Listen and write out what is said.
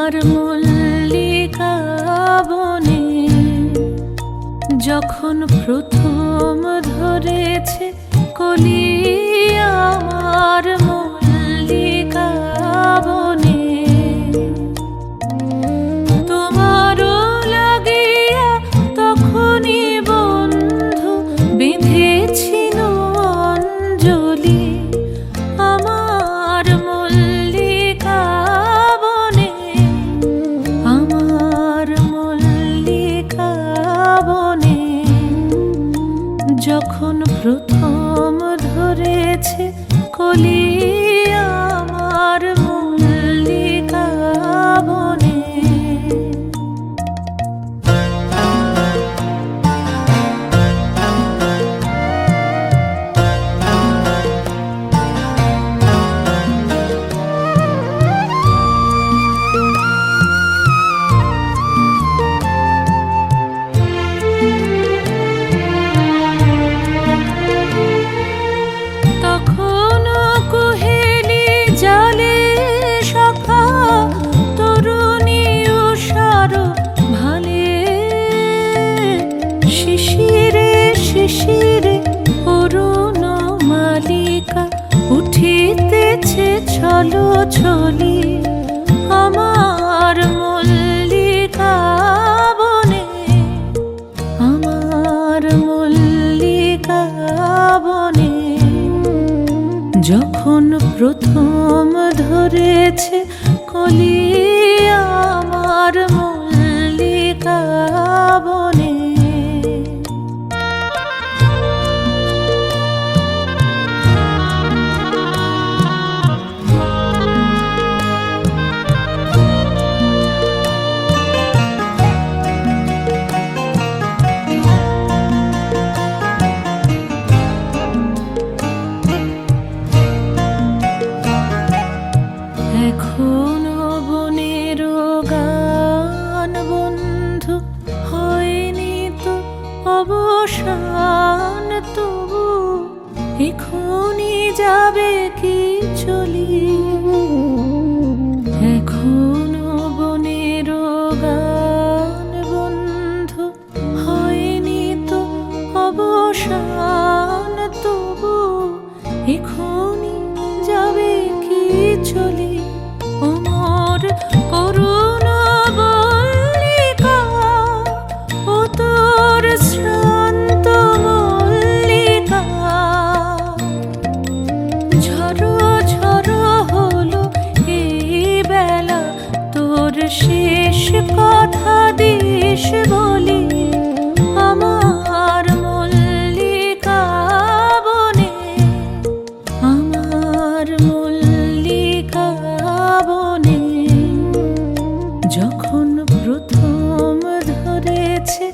আমার মল্লিকা বনে যখন প্রথম ধরেছে কলি, আমার মল্লিকা বনে তোমারও লাগিয়া তখনই বন্ধু বেঁধেছিল অঞ্জলি। আমার মল্লিকা বনে, আমার মল্লিকা বনে যখন প্রথম ধরেছে কলি, আমার মল্লিকা বনে। শিশিরে অরুণ মালিকা উঠিতেছে ছলো ছলি, আমার মল্লিকা বনে, আমার মল্লিকা বনে যখন প্রথম ধরেছে কলি, আমার মল্লিকা বনে। এখনো বনের গান বন্ধু হয়নি তো অবসান, তবু এখনই যাবে কি চলি। এখনো বনের গান বন্ধু হয়নি তো অবসান, তবু এখনই যাবে কি চলি। ওমর করুণ মল্লিকা, ও তোর শ্রান্ত মল্লিকা, ঝড়ো ঝড়ো হলো এই বেলা, তোর শেষ কথা দিস বলি। আমার মল্লিকা বনে, আমার মল্লিকা বনে যখন প্রথম ধরেছে